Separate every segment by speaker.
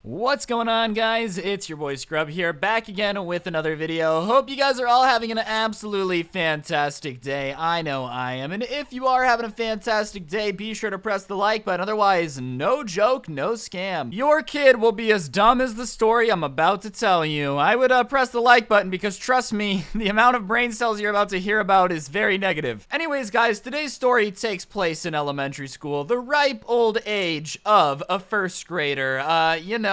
Speaker 1: What's going on, guys? It's your boy Scrub here, back again with another video. Hope you guys are all having an absolutely fantastic day. I know I am, and if you are having a fantastic day, be sure to press the like button. Otherwise, no joke, no scam. Your kid will be as dumb as the story I'm about to tell you. I would press the like button because, trust me, the amount of brain cells you're about to hear about is very negative. Anyways, guys, today's story takes place in elementary school, the ripe old age of a first grader.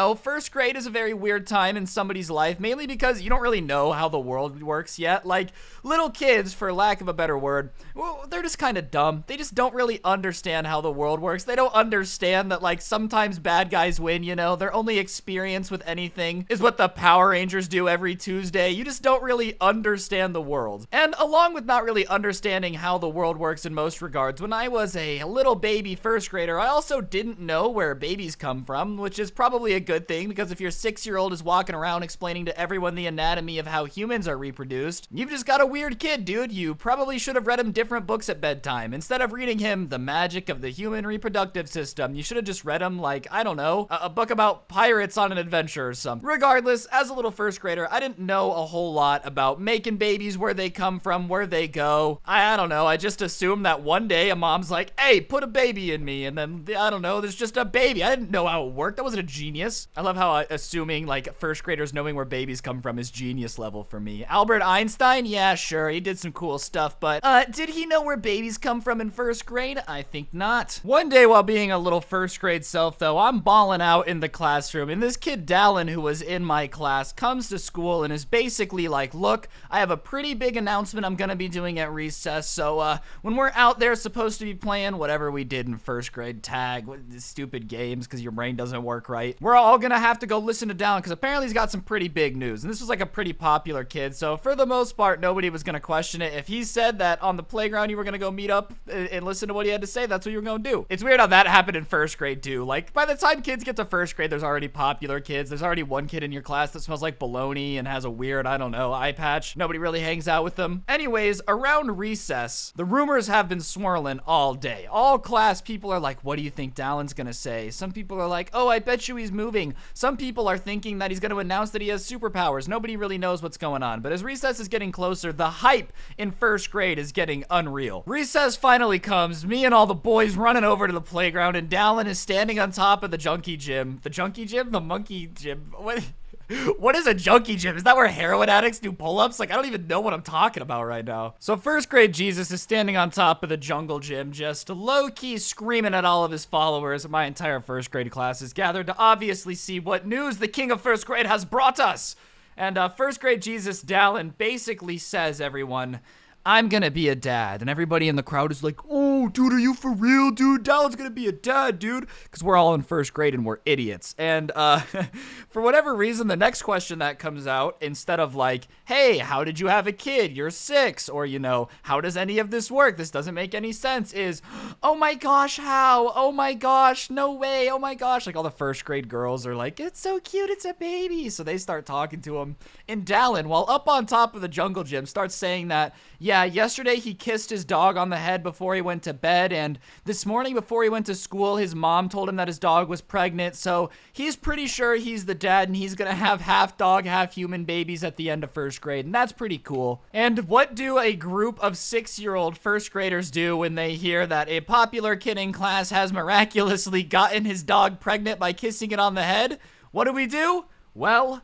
Speaker 1: First grade is a very weird time in somebody's life, mainly because you don't really know how the world works yet. Like, little kids, for lack of a better word, well, they're just kind of dumb. They just don't really understand how the world works. They don't understand that, like, sometimes bad guys win, you know? Their only experience with anything is what the Power Rangers do every Tuesday. You just don't really understand the world. And along with not really understanding how the world works in most regards, when I was a little baby first grader, I also didn't know where babies come from, which is probably a good thing, because if your 6-year-old is walking around explaining to everyone the anatomy of how humans are reproduced, you've just got a weird kid, dude. You probably should have read him different books at bedtime. Instead of reading him The Magic of the Human Reproductive System, you should have just read him, like, I don't know, a book about pirates on an adventure or something. Regardless, as a little first grader, I didn't know a whole lot about making babies, where they come from, where they go. I don't know, I just assumed that one day a mom's like, hey, put a baby in me, and then, I don't know, there's just a baby. I didn't know how it worked. That wasn't a genius. I love how assuming, like, first graders knowing where babies come from is genius level for me. Albert Einstein? Yeah, sure, he did some cool stuff, but, did he know where babies come from in first grade? I think not. One day while being a little first grade self, though, I'm balling out in the classroom, and this kid, Dallin, who was in my class, comes to school and is basically like, look, I have a pretty big announcement I'm gonna be doing at recess, so, when we're out there supposed to be playing whatever we did in first grade, tag, stupid games, because your brain doesn't work right, we're all gonna have to go listen to Dallin, because apparently he's got some pretty big news, and this was like a pretty popular kid, so for the most part, nobody was gonna question it. If he said that on the playground you were gonna go meet up and listen to what he had to say, that's what you were gonna do. It's weird how that happened in first grade too. Like, by the time kids get to first grade, there's already popular kids. There's already one kid in your class that smells like bologna and has a weird, I don't know, eye patch. Nobody really hangs out with them. Anyways, around recess, the rumors have been swirling all day. All class people are like, what do you think Dallin's gonna say? Some people are like, oh, I bet you he's moving. Some people are thinking that he's gonna announce that he has superpowers. Nobody really knows what's going on. But as recess is getting closer, the hype in first grade is getting unreal. Recess finally comes, me and all the boys running over to the playground, and Dallin is standing on top of the junkie gym. The junkie gym? The monkey gym? What is a junkie gym? Is that where heroin addicts do pull-ups? Like, I don't even know what I'm talking about right now. So first grade Jesus is standing on top of the jungle gym, just low-key screaming at all of his followers. My entire first grade class is gathered to obviously see what news the king of first grade has brought us. And first grade Jesus, Dallin, basically says, everyone, I'm gonna be a dad. And everybody in the crowd is like, oh, dude, are you for real, dude? Dallin's gonna be a dad, dude. Because we're all in first grade and we're idiots. And for whatever reason, the next question that comes out, instead of like, hey, how did you have a kid? You're 6. Or, you know, how does any of this work? This doesn't make any sense. Is, oh my gosh, how? Oh my gosh, no way. Oh my gosh. Like, all the first grade girls are like, it's so cute, it's a baby. So they start talking to him. And Dallin, while up on top of the jungle gym, starts saying that, yeah, yesterday he kissed his dog on the head before he went to bed, and this morning before he went to school, his mom told him that his dog was pregnant, so he's pretty sure he's the dad, and he's gonna have half dog, half human babies at the end of first grade, and that's pretty cool. And what do a group of 6-year-old first graders do when they hear that a popular kid in class has miraculously gotten his dog pregnant by kissing it on the head? What do? Well,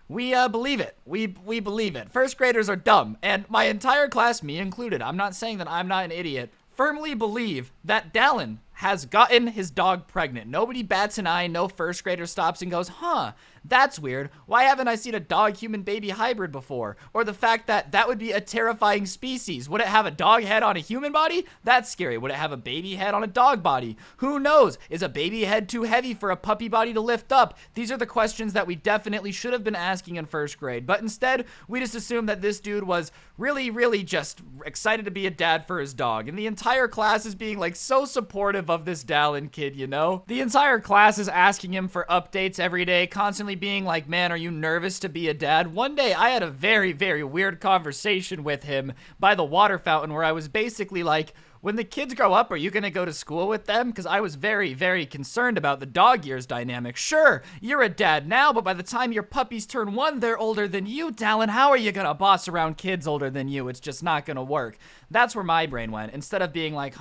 Speaker 1: we believe it. We believe it. First graders are dumb, and my entire class, me included, I'm not saying that I'm not an idiot, firmly believe that Dallin has gotten his dog pregnant. Nobody bats an eye. No first grader stops and goes, huh, that's weird. Why haven't I seen a dog-human baby hybrid before? Or the fact that that would be a terrifying species. Would it have a dog head on a human body? That's scary. Would it have a baby head on a dog body? Who knows? Is a baby head too heavy for a puppy body to lift up? These are the questions that we definitely should have been asking in first grade. But instead, we just assumed that this dude was really just excited to be a dad for his dog. And the entire class is being like so supportive of this Dallin kid, you know? The entire class is asking him for updates every day, constantly being like, man, are you nervous to be a dad? One day I had a very weird conversation with him by the water fountain where I was basically like, when the kids grow up, are you going to go to school with them? Because I was very, very concerned about the dog years dynamic. Sure, you're a dad now, but by the time your puppies turn 1, they're older than you, Dallin. How are you going to boss around kids older than you? It's just not going to work. That's where my brain went. Instead of being like,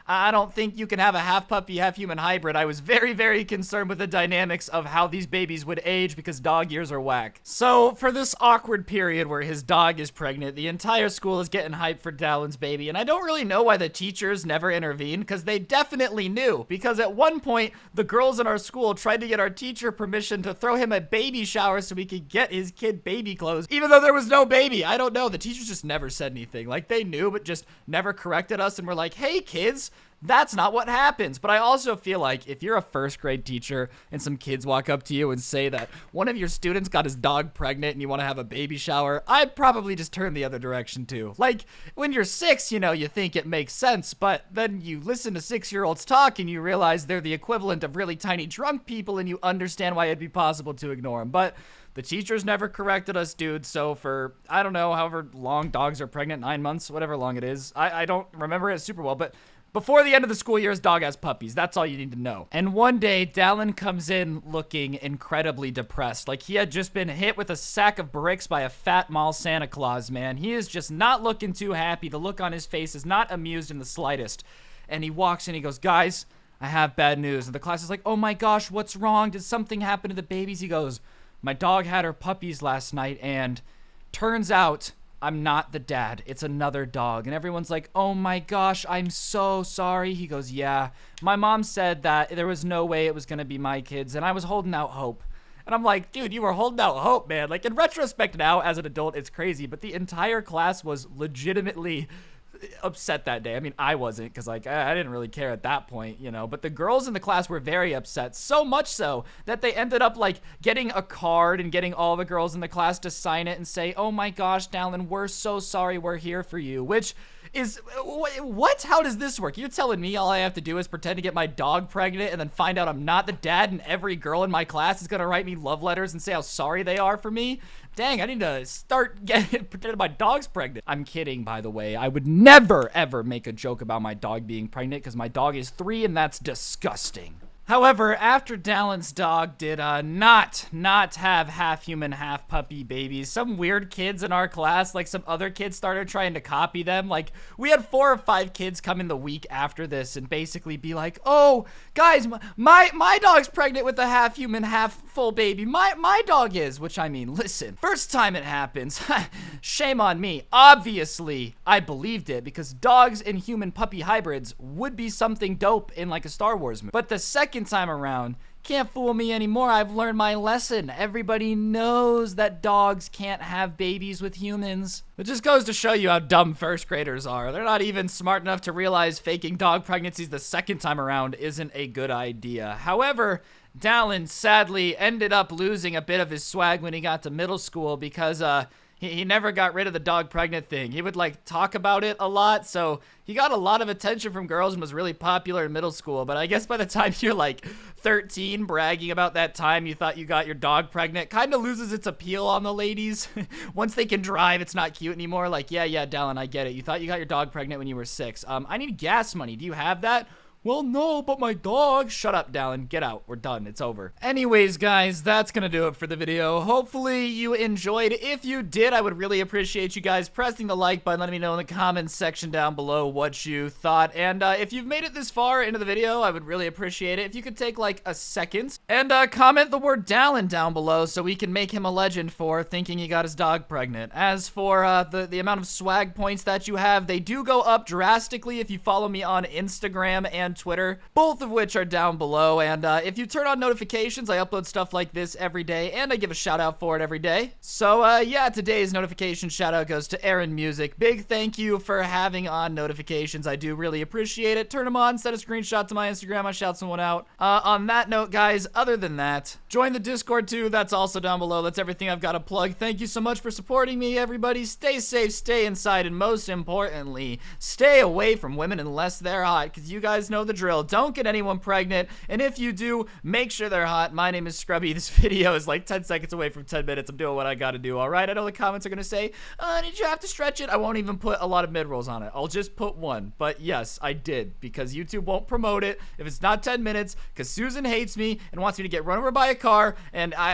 Speaker 1: I don't think you can have a half puppy, half human hybrid, I was very, very concerned with the dynamics of how these babies would age because dog years are whack. So for this awkward period where his dog is pregnant, the entire school is getting hyped for Dallin's baby, and I don't really know why the teachers never intervened, because they definitely knew, because at one point, the girls in our school tried to get our teacher permission to throw him a baby shower so we could get his kid baby clothes, even though there was no baby. I don't know, the teachers just never said anything. Like, they knew, but just never corrected us, and were like, hey kids, that's not what happens. But I also feel like if you're a first grade teacher and some kids walk up to you and say that one of your students got his dog pregnant and you want to have a baby shower, I'd probably just turn the other direction too. Like, when you're 6, you know, you think it makes sense, but then you listen to 6-year-olds talk and you realize they're the equivalent of really tiny drunk people, and you understand why it'd be possible to ignore them. But the teachers never corrected us, dude. So for, I don't know, however long dogs are pregnant, 9 months, whatever long it is. I don't remember it super well, but before the end of the school year, his dog has puppies. That's all you need to know. And one day, Dallin comes in looking incredibly depressed. Like he had just been hit with a sack of bricks by a fat mall Santa Claus, man. He is just not looking too happy. The look on his face is not amused in the slightest. And he walks in, he goes, guys, I have bad news. And the class is like, oh my gosh, what's wrong? Did something happen to the babies? He goes, my dog had her puppies last night, and turns out I'm not the dad. It's another dog. And everyone's like, oh my gosh, I'm so sorry. He goes, yeah, my mom said that there was no way it was going to be my kids, and I was holding out hope. And I'm like, dude, you were holding out hope, man. Like, in retrospect now, as an adult, it's crazy, but the entire class was legitimately upset that day. I mean, I wasn't, because like I didn't really care at that point, you know, but the girls in the class were very upset, so much so that they ended up like getting a card and getting all the girls in the class to sign it and say, oh my gosh, Dallin, we're so sorry, we're here for you. Which is, what? How does this work? You're telling me all I have to do is pretend to get my dog pregnant and then find out I'm not the dad, and every girl in my class is gonna write me love letters and say how sorry they are for me? Dang, I need to start pretending my dog's pregnant. I'm kidding, by the way. I would never, ever make a joke about my dog being pregnant, because my dog is 3 and that's disgusting. However, after Dallin's dog did not have half human, half puppy babies, some weird kids in our class, like some other kids, started trying to copy them. Like, we had 4 or 5 kids come in the week after this and basically be like, oh, guys, my dog's pregnant with a half human, half full baby. My dog is, which, I mean, listen, first time it happens, shame on me. Obviously, I believed it, because dogs and human puppy hybrids would be something dope in like a Star Wars movie. But the second time around, can't fool me anymore. I've learned my lesson. Everybody knows that dogs can't have babies with humans. It just goes to show you how dumb first graders are. They're not even smart enough to realize faking dog pregnancies the second time around isn't a good idea. However, Dallin sadly ended up losing a bit of his swag when he got to middle school, because he never got rid of the dog pregnant thing. He would like talk about it a lot, so he got a lot of attention from girls and was really popular in middle school. But I guess by the time you're like 13, bragging about that time you thought you got your dog pregnant kind of loses its appeal on the ladies. Once they can drive, it's not cute anymore. Like, yeah, Dallin, I get it. You thought you got your dog pregnant when you were 6. I need gas money. Do you have that? Well, no, but my dog. Shut up, Dallin. Get out. We're done. It's over. Anyways, guys, that's gonna do it for the video. Hopefully you enjoyed. If you did, I would really appreciate you guys pressing the like button, letting me know in the comments section down below what you thought. And if you've made it this far into the video, I would really appreciate it if you could take like a second and comment the word Dallin down below so we can make him a legend for thinking he got his dog pregnant. As for the amount of swag points that you have, they do go up drastically if you follow me on Instagram and Twitter, both of which are down below. And if you turn on notifications, I upload stuff like this every day, and I give a shout out for it every day. So yeah, today's notification shout out goes to Aaron Music. Big thank you for having on notifications. I do really appreciate it. Turn them on, send a screenshot to my Instagram, I shout someone out. On that note, guys, other than that, join the Discord too. That's also down below. That's everything I've got to plug. Thank you so much for supporting me, everybody. Stay safe, stay inside, and most importantly, stay away from women unless they're hot, because you guys know know the drill. Don't get anyone pregnant, and if you do, make sure they're hot. My name is Scrubby. This video is like 10 seconds away from 10 minutes. I'm doing what I gotta do, alright? I know the comments are gonna say, did you have to stretch it? I won't even put a lot of mid-rolls on it. I'll just put one. But yes, I did, because YouTube won't promote it if it's not 10 minutes, because Susan hates me and wants me to get run over by a car, and I